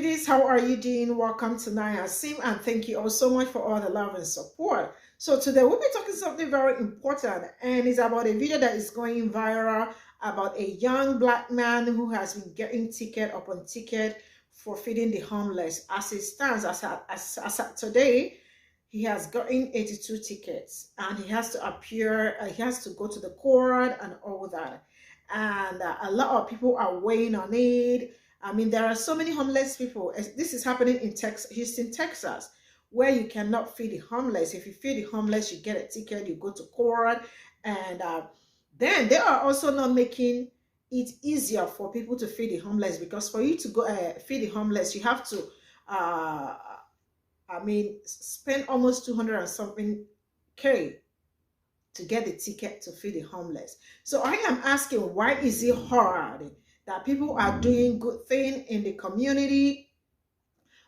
communities, how are you doing? Welcome to Naya Sim, and thank you all so much for all the love and support. So today we'll be talking something very important, and it's about a video that is going viral about a young black man who has been getting ticket upon ticket for feeding the homeless. As it stands, as at today, he has gotten 82 tickets, and he has to appear, he has to go to the court and all that. And a lot of people are weighing on it. I mean, there are so many homeless people. This is happening in Houston, Texas, where you cannot feed the homeless. If you feed the homeless, you get a ticket, you go to court. And then they are also not making it easier for people to feed the homeless, because for you to go feed the homeless, you have to, spend almost 200 and something K to get the ticket to feed the homeless. So I am asking, why is it hard that people are doing good thing in the community?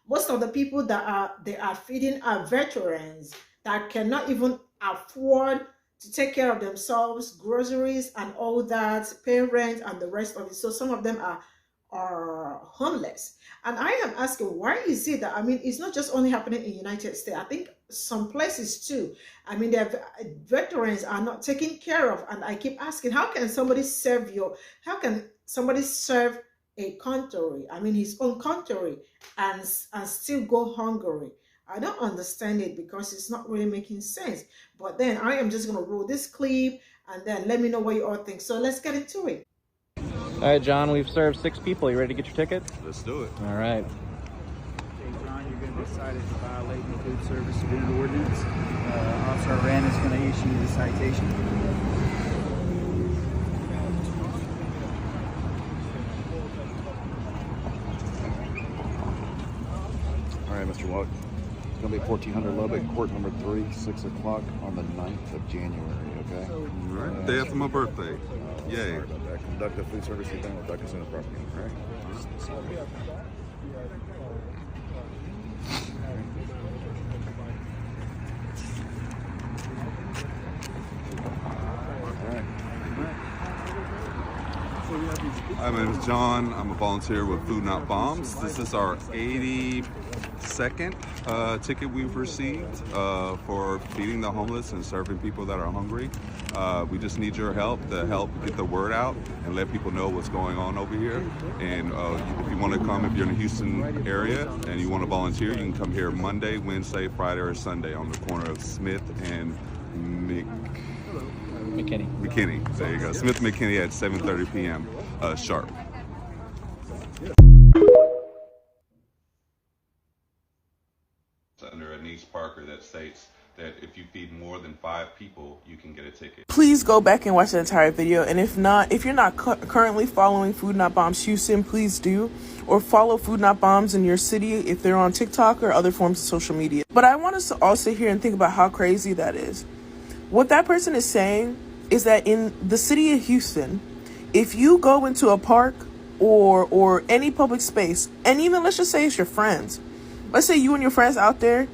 Most of the people that they are feeding are veterans that cannot even afford to take care of themselves, groceries and all that, pay rent and the rest of it. So some of them are homeless. And I am asking, why is it that, I mean, it's not just only happening in United States. I think some places too. I mean, their veterans are not taken care of. And I keep asking, how can somebody serve a country, I mean his own country, and still go hungry? I don't understand it, because it's not really making sense. But then I am just going to roll this clip and then let me know what you all think. So let's get into it. All right, John, we've served 6 people. You ready to get your ticket? Let's do it. All right. Okay, John, you're going to be cited for violating the food service agreement ordinance. Officer Wren is going to issue you the citation. All right, Mr. Walk. It's going to be 1400 Lubbock, court number 3, 6 o'clock on the 9th of January, okay? All right, day after my birthday. Yay. Sorry about that. Conduct a food service event with Duck Center property, all right? Hi, my name is John. I'm a volunteer with Food Not Bombs. This is our 82nd ticket we've received for feeding the homeless and serving people that are hungry. We just need your help to help get the word out and let people know what's going on over here. And if you want to come, if you're in the Houston area and you want to volunteer, you can come here Monday, Wednesday, Friday, or Sunday on the corner of Smith and McKinney. There you go. Smith McKinney at 7:30 p.m. Sharp. Under Anise Parker that states that if you feed more than 5 people, you can get a ticket. Please go back and watch the entire video. And if you're not currently following Food Not Bombs Houston, please do. Or follow Food Not Bombs in your city if they're on TikTok or other forms of social media. But I want us to all sit here and think about how crazy that is. What that person is saying is that in the city of Houston, if you go into a park or any public space, and even let's just say it's your friends, let's say you and your friends out there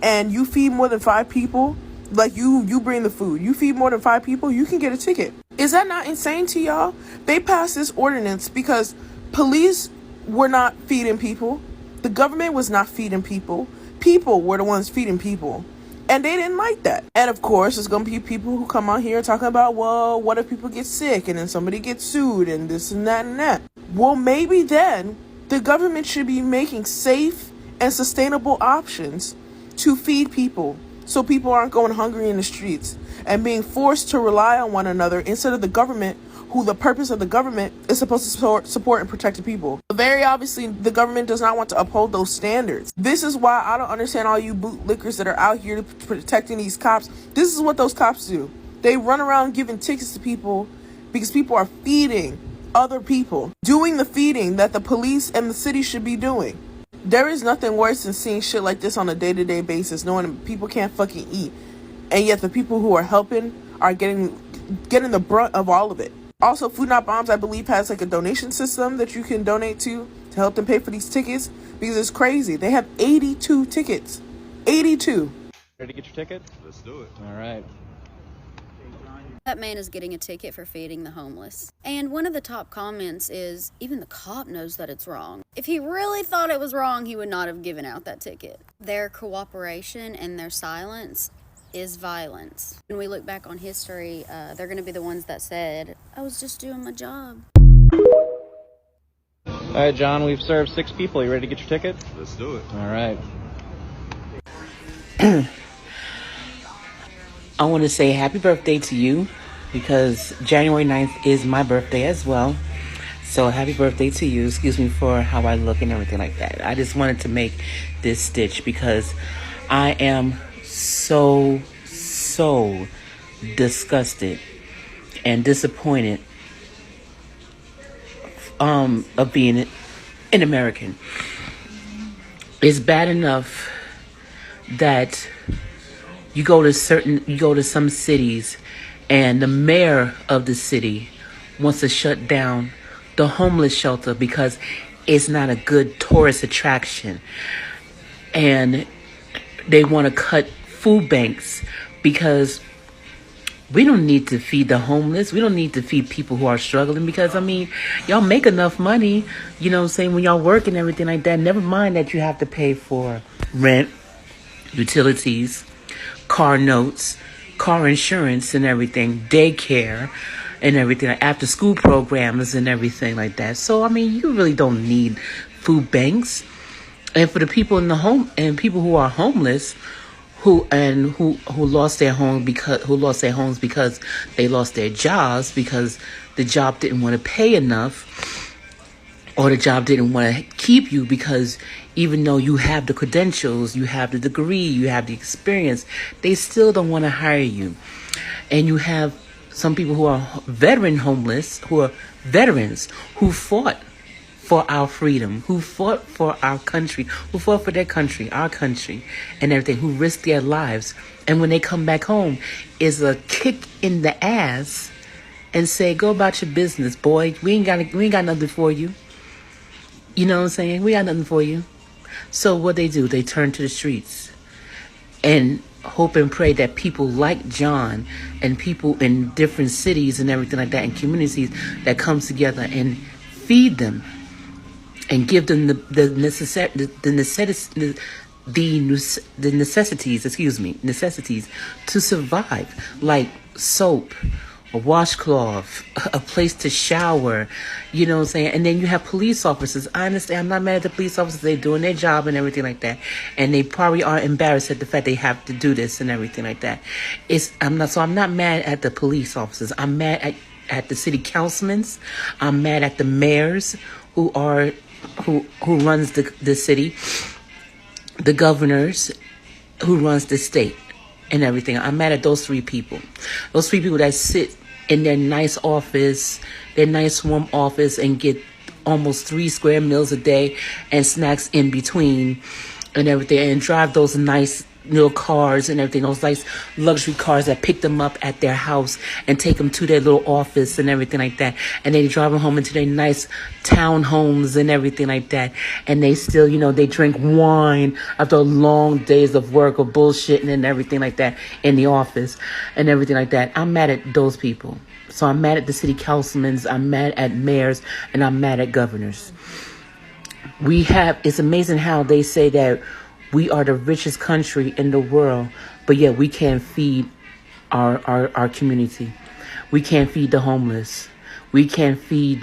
and you feed more than 5 people, like you bring the food, you feed more than 5 people, you can get a ticket. Is that not insane to y'all? They passed this ordinance because police were not feeding people. The government was not feeding people. People were the ones feeding people. And they didn't like that. And of course, there's going to be people who come on here talking about, well, what if people get sick and then somebody gets sued and this and that and that. Well, maybe then the government should be making safe and sustainable options to feed people, so people aren't going hungry in the streets and being forced to rely on one another instead of the government, who the purpose of the government is supposed to support and protect the people. Very obviously, the government does not want to uphold those standards. This is why I don't understand all you bootlickers that are out here protecting these cops. This is what those cops do. They run around giving tickets to people because people are feeding other people, doing the feeding that the police and the city should be doing. There is nothing worse than seeing shit like this on a day-to-day basis, knowing people can't fucking eat, and yet the people who are helping are getting the brunt of all of it. Also, Food Not Bombs, I believe, has like a donation system that you can donate to help them pay for these tickets, because it's crazy. They have 82 tickets. 82. Ready to get your ticket? Let's do it. All right. That man is getting a ticket for feeding the homeless. And one of the top comments is, even the cop knows that it's wrong. If he really thought it was wrong, he would not have given out that ticket. Their cooperation and their silence is violence. When we look back on history, they're going to be the ones that said, I was just doing my job. All right, John, we've served 6 people. You ready to get your ticket? Let's do it. All right. I want to say happy birthday to you because January 9th is my birthday as well. So happy birthday to you. Excuse me for how I look and everything like that. I just wanted to make this stitch because I am so disgusted and disappointed of being an American. It's bad enough that you go to some cities and the mayor of the city wants to shut down the homeless shelter because it's not a good tourist attraction. And they want to cut food banks because we don't need to feed the homeless. We don't need to feed people who are struggling because, I mean, y'all make enough money, you know what I'm saying, when y'all work and everything like that. Never mind that you have to pay for rent, utilities, car notes, car insurance and everything, daycare and everything, like after school programs and everything like that. So, I mean, you really don't need food banks. And for the people in the home and people who are homeless, who lost their homes because they lost their jobs because the job didn't want to pay enough, or the job didn't want to keep you because even though you have the credentials, you have the degree, you have the experience, they still don't want to hire you. And you have some people who are homeless, who are veterans, who fought for our freedom, who fought for our country, who fought for their country, our country, and everything, who risked their lives. And when they come back home, is a kick in the ass and say, go about your business, boy. We ain't got nothing for you. You know what I'm saying? We got nothing for you. So what they do, they turn to the streets and hope and pray that people like John and people in different cities and everything like that, and communities that comes together and feed them and give them the necessities to survive, like soap, a washcloth, a place to shower, you know what I'm saying? And then you have police officers. I understand, I'm not mad at the police officers. They're doing their job and everything like that. And they probably are embarrassed at the fact they have to do this and everything like that. I'm not mad at the police officers. I'm mad at the city councilmen. I'm mad at the mayors who runs the city, the governors who runs the state and everything. I'm mad at those 3 people. Those 3 people that sit in their nice office, their nice warm office, and get almost 3 square meals a day and snacks in between and everything, and drive those nice little cars and everything, those nice luxury cars that pick them up at their house and take them to their little office and everything like that. And they drive them home into their nice townhomes and everything like that. And they still, they drink wine after long days of work or bullshitting and everything like that in the office and everything like that. I'm mad at those people. So I'm mad at the city councilmen, I'm mad at mayors, and I'm mad at governors. It's amazing how they say that we are the richest country in the world, but yet we can't feed our community. We can't feed the homeless. We can't feed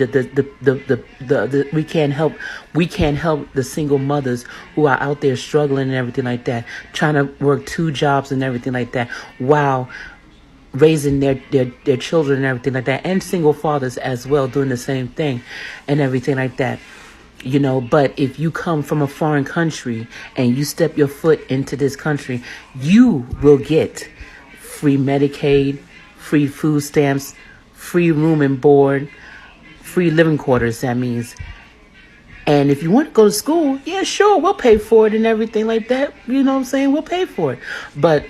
we can't help the single mothers who are out there struggling and everything like that, trying to work 2 jobs and everything like that, while raising their children and everything like that, and single fathers as well doing the same thing and everything like that. But if you come from a foreign country and you step your foot into this country, you will get free Medicaid, free food stamps, free room and board, free living quarters, that means. And if you want to go to school, yeah, sure, we'll pay for it and everything like that. You know what I'm saying? We'll pay for it. But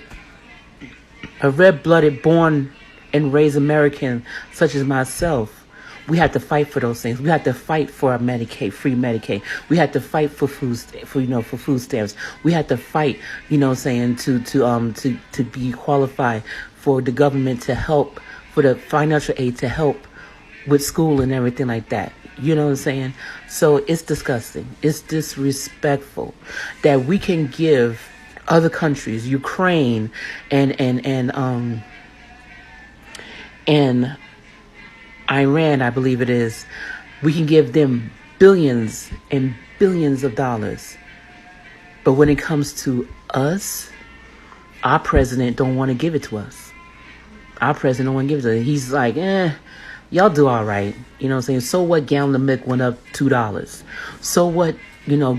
a red-blooded, born and raised American such as myself, we have to fight for those things. We have to fight for our Medicaid, free Medicaid. We have to fight for food stamps. We have to fight, to be qualified for the government to help for the financial aid to help with school and everything like that. You know what I'm saying? So it's disgusting. It's disrespectful that we can give other countries, Ukraine and Iran, I believe it is, we can give them billions and billions of dollars. But when it comes to us, our president don't want to give it to us. Our president don't want to give it to us. He's like, y'all do all right. You know what I'm saying? So what, gallon of milk went up $2? So what,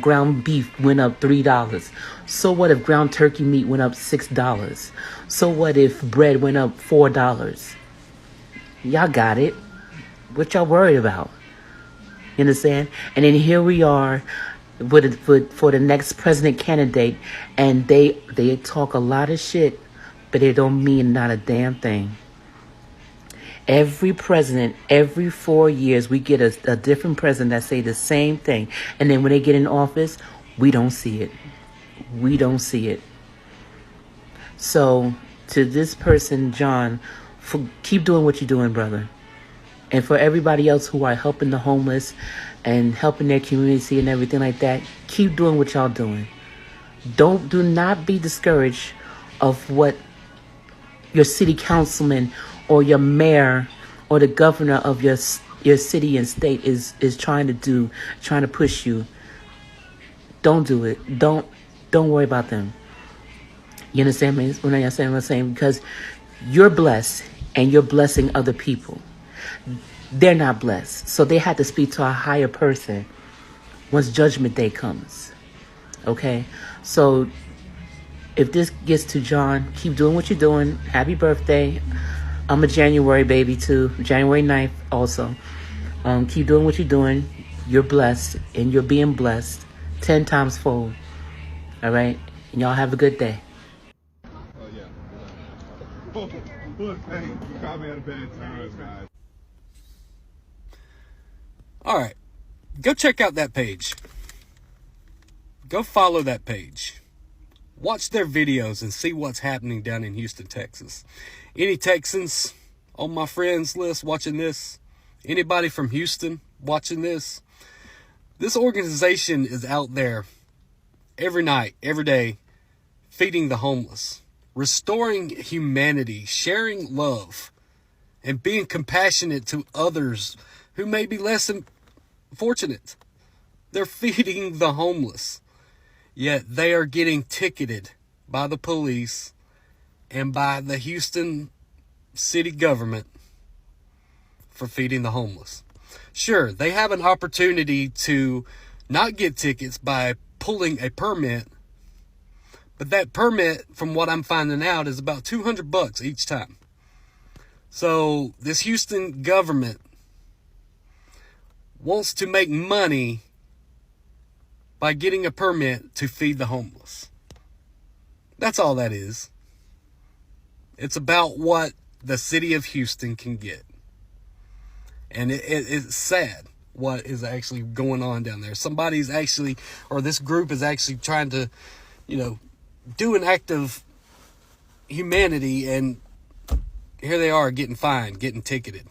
ground beef went up $3? So what if ground turkey meat went up $6? So what if bread went up $4? Y'all got it. What y'all worried about? You understand? And then here we are for the next president candidate, and they talk a lot of shit, but they don't mean not a damn thing. Every president, every 4 years, we get a different president that say the same thing. And then when they get in office, we don't see it. We don't see it. So to this person, John, keep doing what you're doing, brother. And for everybody else who are helping the homeless and helping their community and everything like that, keep doing what y'all doing. Do not be discouraged of what your city councilman or your mayor or the governor of your city and state is trying to do, trying to push you. Don't do it. Don't worry about them. You understand me? When I'm saying, because you're blessed and you're blessing other people. They're not blessed, so they had to speak to a higher person once Judgment Day comes. Okay, so if this gets to John, keep doing what you're doing. Happy birthday. I'm a January baby too, January 9th also. Keep doing what you're doing. You're blessed, and you're being blessed 10 times fold. All right, and y'all have a good day. Oh yeah. Look, hey, you caught me at a bad time, guys. All right, go check out that page. Go follow that page. Watch their videos and see what's happening down in Houston, Texas. Any Texans on my friends list watching this? Anybody from Houston watching this? This organization is out there every night, every day, feeding the homeless, restoring humanity, sharing love, and being compassionate to others who may be less than fortunate. They're feeding the homeless. Yet they are getting ticketed by the police and by the Houston city government for feeding the homeless. Sure, they have an opportunity to not get tickets by pulling a permit, but that permit, from what I'm finding out, is about $200 each time. So this Houston government wants to make money by getting a permit to feed the homeless. That's all that is. It's about what the city of Houston can get. And it's sad what is actually going on down there. Somebody's actually, or this group is actually trying to, do an act of humanity, and here they are getting fined, getting ticketed.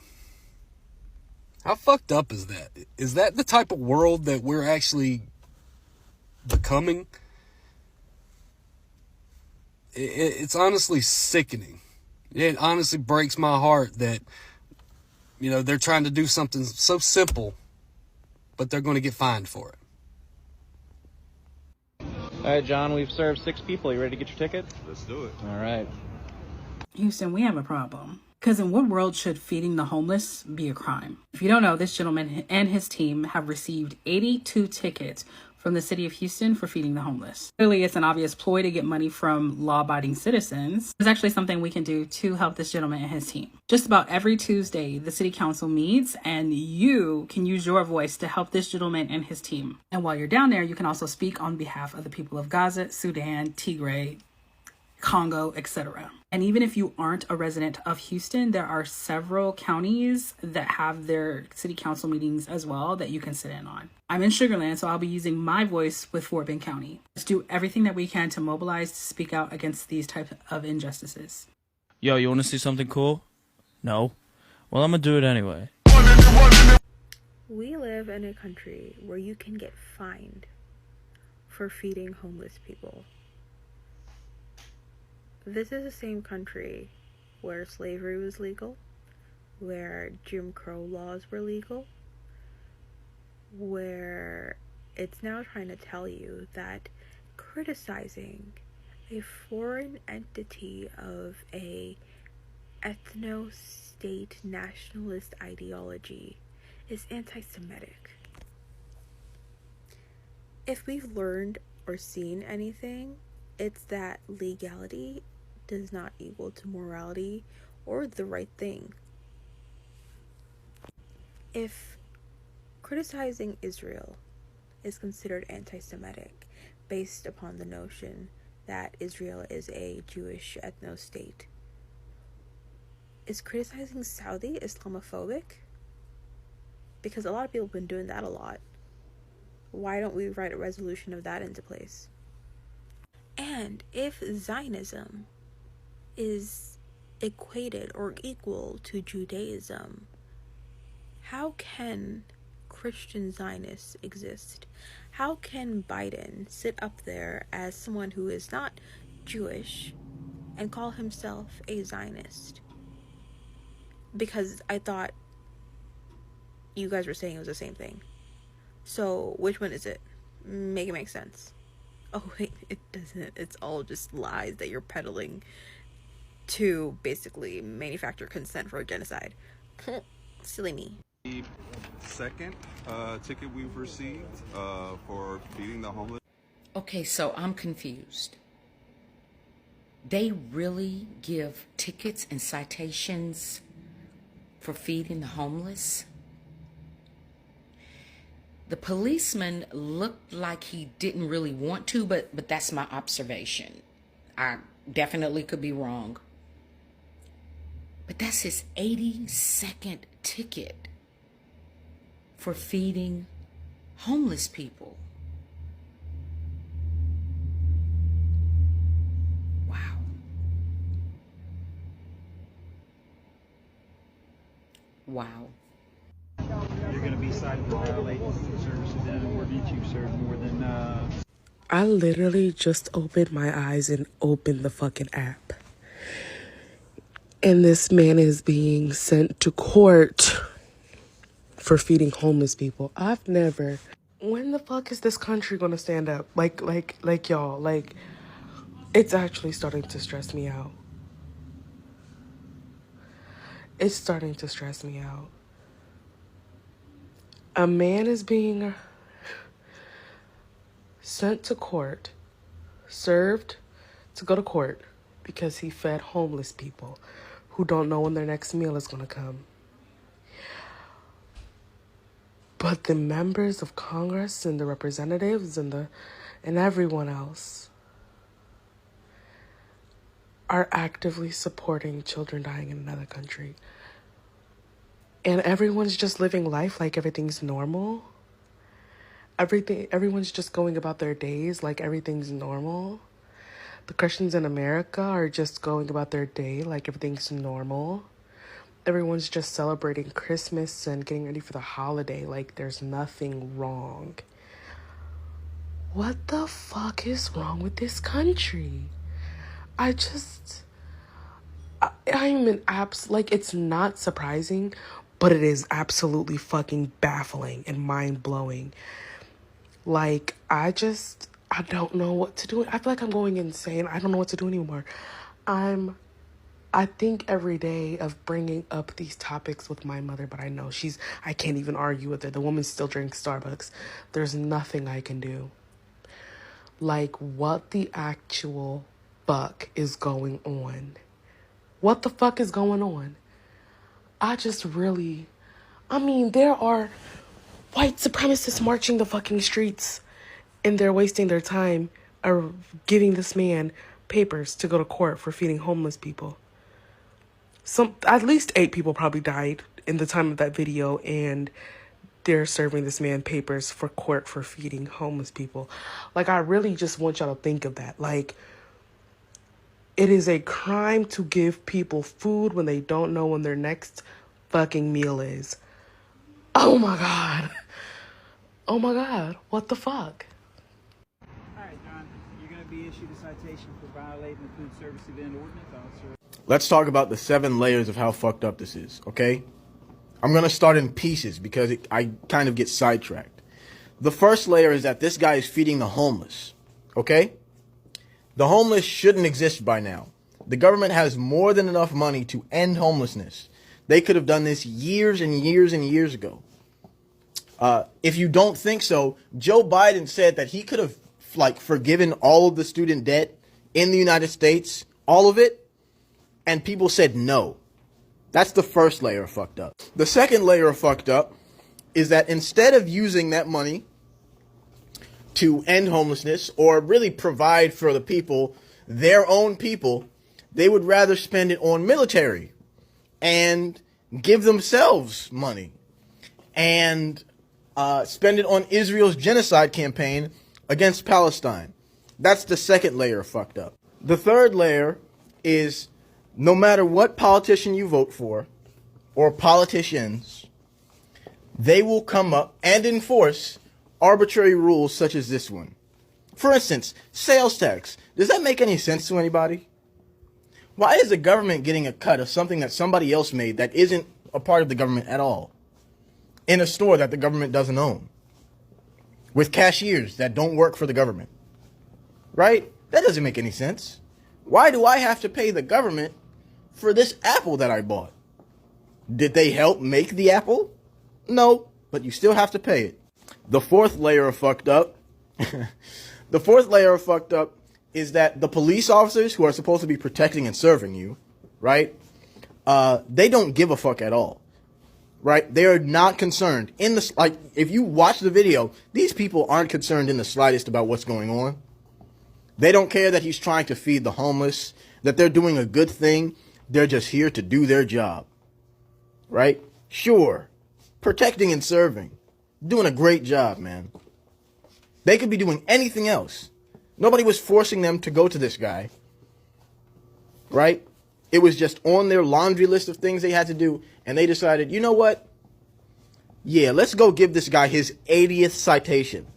How fucked up is that? Is that the type of world that we're actually becoming? It's honestly sickening. It honestly breaks my heart that, they're trying to do something so simple, but they're going to get fined for it. All right, John, we've served 6 people. You ready to get your ticket? Let's do it. All right. Houston, we have a problem. Because in what world should feeding the homeless be a crime? If you don't know, this gentleman and his team have received 82 tickets from the city of Houston for feeding the homeless. Clearly, it's an obvious ploy to get money from law-abiding citizens. There's actually something we can do to help this gentleman and his team. Just about every Tuesday, the city council meets, and you can use your voice to help this gentleman and his team. And while you're down there, you can also speak on behalf of the people of Gaza, Sudan, Tigray, Congo, etc. And even if you aren't a resident of Houston, there are several counties that have their city council meetings as well that you can sit in on. I'm in Sugar Land, so I'll be using my voice with Fort Bend County. Let's do everything that we can to mobilize to speak out against these types of injustices. Yo, you want to see something cool? No. Well, I'm gonna do it anyway. We live in a country where you can get fined for feeding homeless people. This is the same country where slavery was legal, where Jim Crow laws were legal, where it's now trying to tell you that criticizing a foreign entity of a ethno-state nationalist ideology is anti-Semitic. If we've learned or seen anything, it's that legality does not equal to morality or the right thing. If criticizing Israel is considered anti-Semitic based upon the notion that Israel is a Jewish ethno-state, is criticizing Saudi Islamophobic? Because a lot of people have been doing that a lot. Why don't we write a resolution of that into place? And if Zionism is equated or equal to Judaism, how can Christian Zionists exist? How can Biden sit up there as someone who is not Jewish and call himself a Zionist? Because I thought you guys were saying it was the same thing. So which one is it? Make it make sense. Oh wait, it doesn't. It's all just lies that you're peddling to basically manufacture consent for a genocide. Silly me. The second ticket we've received for feeding the homeless. Okay, so I'm confused. They really give tickets and citations for feeding the homeless? The policeman looked like he didn't really want to, but that's my observation. I definitely could be wrong. But that's his 82nd ticket for feeding homeless people. Wow. Wow. You're going to be cited for violating service within an ordinance. You've served more than... I literally just opened my eyes and opened the fucking app. And this man is being sent to court for feeding homeless people. I've never... When the fuck is this country gonna stand up? Like y'all, like, it's actually starting to stress me out. It's starting to stress me out. A man is being sent to court, served to go to court because he fed homeless people who don't know when their next meal is going to come. But the members of Congress and the representatives and everyone else are actively supporting children dying in another country. And everyone's just living life like everything's normal. Everyone's just going about their days like everything's normal. The Christians in America are just going about their day like everything's normal. Everyone's just celebrating Christmas and getting ready for the holiday like there's nothing wrong. What the fuck is wrong with this country? I'm in like, it's not surprising, but it is absolutely fucking baffling and mind-blowing. Like, I don't know what to do. I feel like I'm going insane. I don't know what to do anymore. I think every day of bringing up these topics with my mother, but I know I can't even argue with her. The woman still drinks Starbucks. There's nothing I can do. Like, what the actual fuck is going on? What the fuck is going on? There are white supremacists marching the fucking streets and they're wasting their time giving this man papers to go to court for feeding homeless people. At least 8 people probably died in the time of that video, and they're serving this man papers for court for feeding homeless people. Like, I really just want y'all to think of that. Like, It is a crime to give people food when they don't know when their next fucking meal is. Oh my God. Oh my God. What the fuck? All right, John, you're going to be issued a citation for violating the food service event ordinance, officer. Let's talk about the 7 layers of how fucked up this is, okay? I'm going to start in pieces because I kind of get sidetracked. The first layer is that this guy is feeding the homeless, okay? The homeless shouldn't exist by now. The government has more than enough money to end homelessness. They could have done this years and years and years ago. If you don't think so, Joe Biden said that he could have forgiven all of the student debt in the United States, all of it, and people said no. That's the first layer of fucked up. The second layer of fucked up is that instead of using that money to end homelessness or really provide for the people, their own people, they would rather spend it on military and give themselves money and spend it on Israel's genocide campaign against Palestine. That's the second layer of fucked up. The third layer is no matter what politician you vote for or politicians, they will come up and enforce arbitrary rules such as this one. For instance, sales tax. Does that make any sense to anybody? Why is the government getting a cut of something that somebody else made that isn't a part of the government at all? In a store that the government doesn't own. With cashiers that don't work for the government. Right? That doesn't make any sense. Why do I have to pay the government for this apple that I bought? Did they help make the apple? No, but you still have to pay it. The fourth layer of fucked up, is that the police officers who are supposed to be protecting and serving you, right? They don't give a fuck at all, right? They are not concerned if you watch the video, these people aren't concerned in the slightest about what's going on. They don't care that he's trying to feed the homeless, that they're doing a good thing. They're just here to do their job, right? Sure, protecting and serving. Doing a great job, man. They could be doing anything else. Nobody was forcing them to go to this guy. Right? It was just on their laundry list of things they had to do. And they decided, you know what? Yeah, let's go give this guy his 80th citation.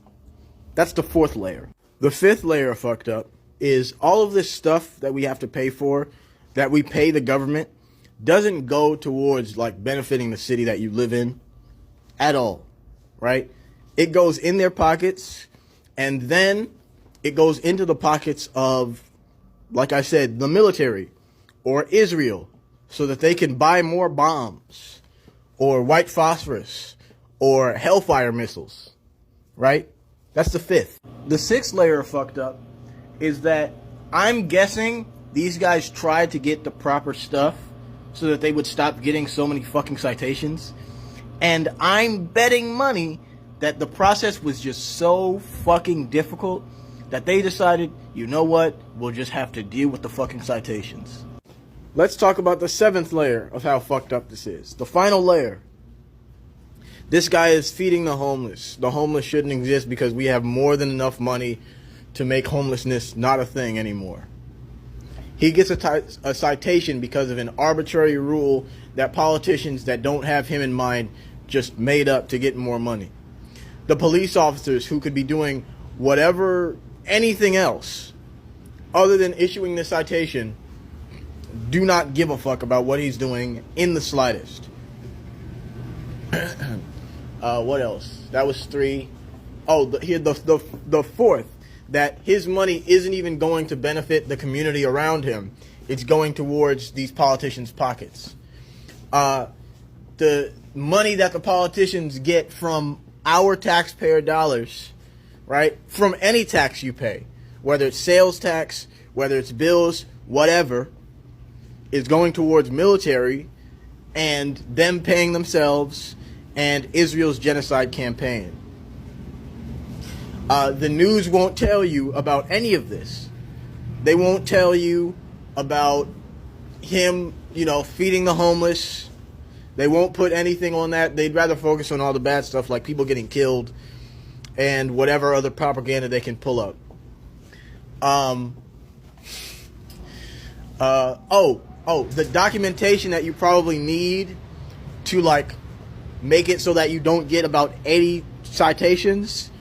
That's the fourth layer. The fifth layer of fucked up is all of this stuff that we have to pay for, that we pay the government, doesn't go towards benefiting the city that you live in at all. Right? It goes in their pockets, and then it goes into the pockets of, like I said, the military or Israel, so that they can buy more bombs or white phosphorus or hellfire missiles. Right? That's the fifth. The sixth layer of fucked up is that I'm guessing these guys tried to get the proper stuff so that they would stop getting so many fucking citations. And I'm betting money that the process was just so fucking difficult that they decided, you know what, we'll just have to deal with the fucking citations. Let's talk about the seventh layer of how fucked up this is. The final layer. This guy is feeding the homeless. The homeless shouldn't exist because we have more than enough money to make homelessness not a thing anymore. He gets a citation because of an arbitrary rule that politicians that don't have him in mind just made up to get more money. The police officers who could be doing anything else other than issuing the citation do not give a fuck about what he's doing in the slightest. What else? That was 3. Oh, the fourth, that his money isn't even going to benefit the community around him. It's going towards these politicians' pockets. The money that the politicians get from our taxpayer dollars, right, from any tax you pay, whether it's sales tax, whether it's bills, whatever, is going towards military and them paying themselves and Israel's genocide campaign. The news won't tell you about any of this. They won't tell you about him, feeding the homeless. They won't put anything on that. They'd rather focus on all the bad stuff like people getting killed and whatever other propaganda they can pull up. The documentation that you probably need to like make it so that you don't get about 80 citations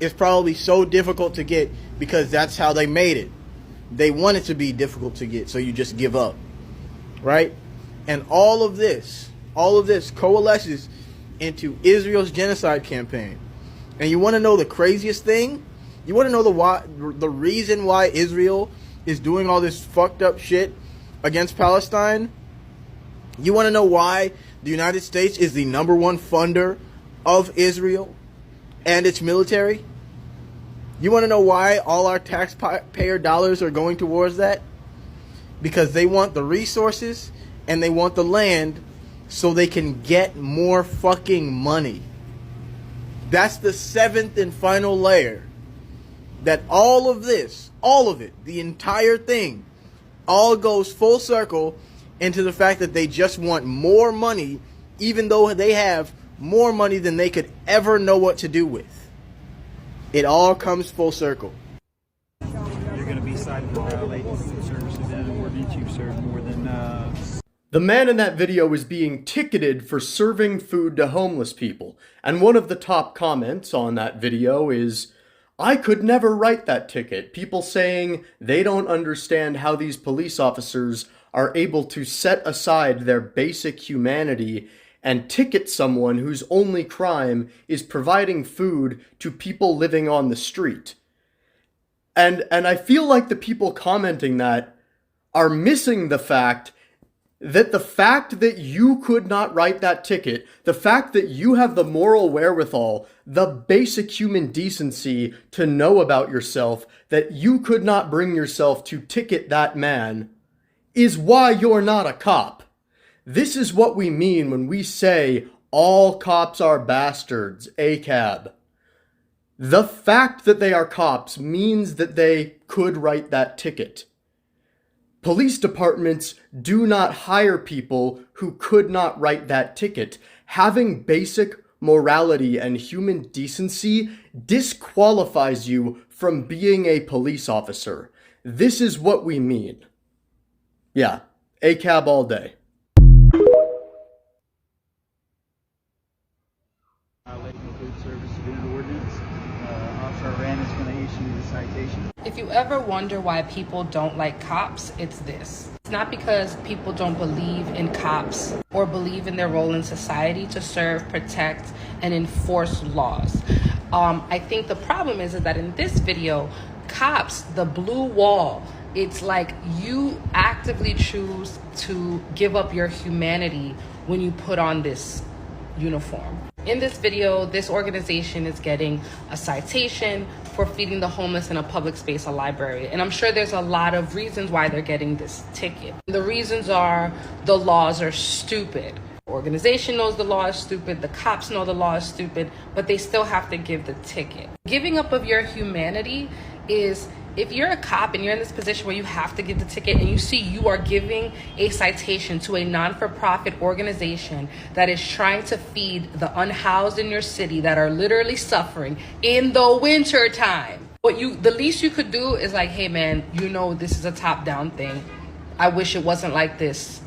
is probably so difficult to get because that's how they made it. They want it to be difficult to get, so you just give up, right? And all of this coalesces into Israel's genocide campaign. And you want to know the craziest thing? You want to know the reason why Israel is doing all this fucked up shit against Palestine? You want to know why the United States is the #1 funder of Israel and its military? You want to know why all our taxpayer dollars are going towards that? Because they want the resources and they want the land so they can get more fucking money. That's the 7th and final layer. That all of this, all of it, the entire thing, all goes full circle into the fact that they just want more money, even though they have more money than they could ever know what to do with. It all comes full circle. You're going to be cited for violating food services and an ordinance. You've served more than... The man in that video is being ticketed for serving food to homeless people. And one of the top comments on that video is, "I could never write that ticket." People saying they don't understand how these police officers are able to set aside their basic humanity and ticket someone whose only crime is providing food to people living on the street. And I feel like the people commenting that are missing the fact that you could not write that ticket, the fact that you have the moral wherewithal, the basic human decency to know about yourself, that you could not bring yourself to ticket that man, is why you're not a cop. This is what we mean when we say all cops are bastards, ACAB. The fact that they are cops means that they could write that ticket. Police departments do not hire people who could not write that ticket. Having basic morality and human decency disqualifies you from being a police officer. This is what we mean. Yeah, ACAB all day. Violating the food service and ordinance. Officer Rand is going to issue the citation. If you ever wonder why people don't like cops, it's this. It's not because people don't believe in cops or believe in their role in society to serve, protect, and enforce laws. I think the problem is that in this video, cops, the blue wall, it's like you actively choose to give up your humanity when you put on this uniform. In this video, this organization is getting a citation for feeding the homeless in a public space, a library. And I'm sure there's a lot of reasons why they're getting this ticket. The reasons are the laws are stupid. The organization knows the law is stupid, the cops know the law is stupid, but they still have to give the ticket. Giving up of your humanity is, if you're a cop and you're in this position where you have to give the ticket and you see you are giving a citation to a non-for-profit organization that is trying to feed the unhoused in your city that are literally suffering in the winter time. The least you could do is like, hey man, you know this is a top-down thing. I wish it wasn't like this.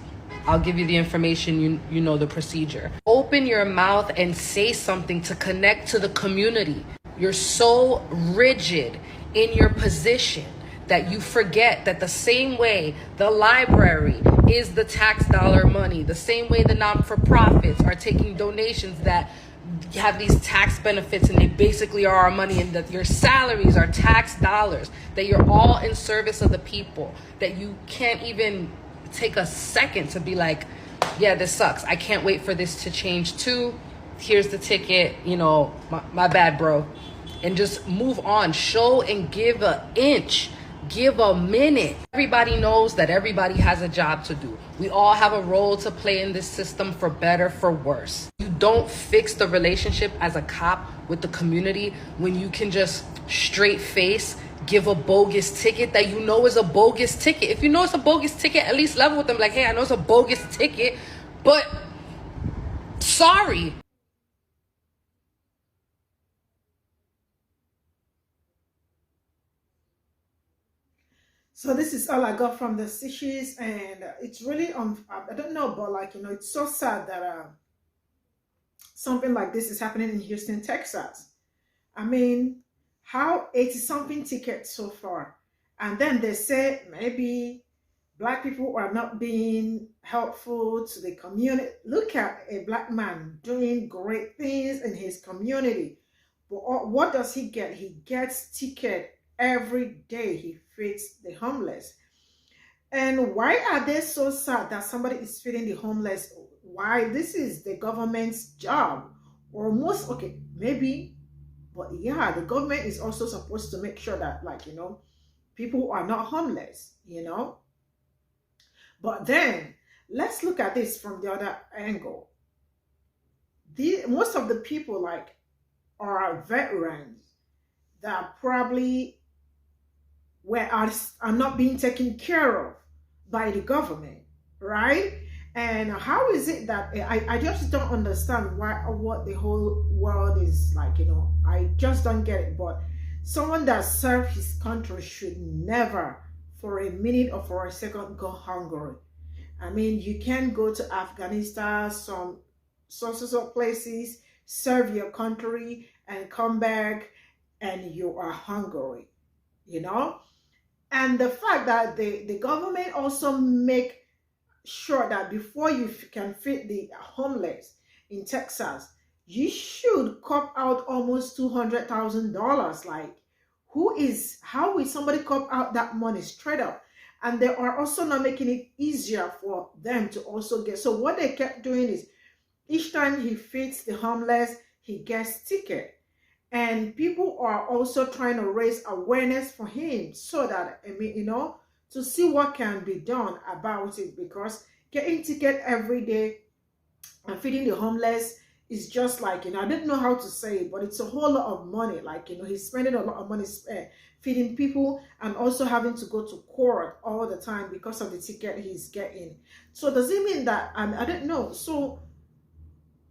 I'll give you the information, you know the procedure. Open your mouth and say something to connect to the community. You're so rigid in your position that you forget that the same way the library is the tax dollar money, the same way the non-for-profits are taking donations that have these tax benefits and they basically are our money, and that your salaries are tax dollars, that you're all in service of the people, that you can't even take a second to be like, yeah, this sucks. I can't wait for this to change too. Here's the ticket, my bad, bro. And just move on. Show and give an inch. Give a minute. Everybody knows that everybody has a job to do. We all have a role to play in this system, for better, for worse. You don't fix the relationship as a cop with the community when you can just straight face give a bogus ticket that you know is a bogus ticket. If you know it's a bogus ticket, at least level with them like, hey, I know it's a bogus ticket, but sorry. So this is all I got from the issues, and it's really I don't know, but like, you know, it's so sad that something like this is happening in Houston, Texas. I mean, how 80 something tickets so far, and then they say maybe black people are not being helpful to the community. Look at a black man doing great things in his community, but what does he get? He gets ticket every day. He feeds the homeless. And why are they so sad that somebody is feeding the homeless? Why? This is the government's job. Or most, okay, maybe, but yeah, the government is also supposed to make sure that, like, you know, people are not homeless, you know. But then, let's look at this from the other angle. Most of the people, like, are veterans that probably are not being taken care of by the government, right? And how is it that I just don't understand what the whole world is like, you know? I just don't get it. But someone that served his country should never for a minute or for a second go hungry. I mean, you can go to Afghanistan, some sources of places, serve your country and come back and you are hungry, you know? And the fact that the government also make sure that before you can feed the homeless in Texas, you should cop out almost $200,000. Like, how will somebody cop out that money straight up? And they are also not making it easier for them to also get. So what they kept doing is each time he feeds the homeless, he gets ticket. And people are also trying to raise awareness for him so that, I mean, you know, to see what can be done about it, because getting ticket every day and feeding the homeless is just like, you know, I didn't know how to say it, but it's a whole lot of money. Like, you know, he's spending a lot of money feeding people and also having to go to court all the time because of the ticket he's getting. So does it mean that, I don't know. So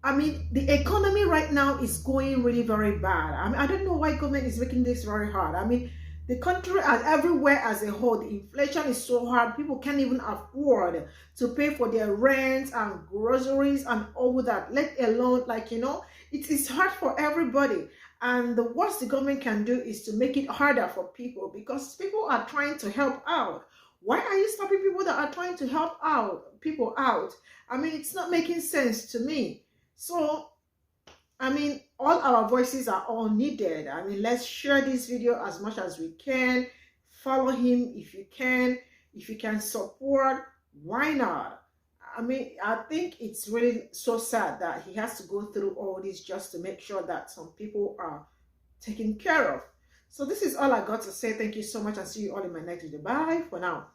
I mean, the economy right now is going really very bad. I mean, I don't know why government is making this very hard. I mean, the country and everywhere as a whole, the inflation is so hard. People can't even afford to pay for their rent and groceries and all that, let alone, like, you know, it is hard for everybody. And the worst the government can do is to make it harder for people, because people are trying to help out. Why are you stopping people that are trying to help people out? I mean, it's not making sense to me. So, I mean, all our voices are all needed. I mean, let's share this video as much as we can. Follow him if you can. If you can support, why not? I mean, I think it's really so sad that he has to go through all this just to make sure that some people are taken care of. So this is all I got to say. Thank you so much, and see you all in my next video. Bye for now.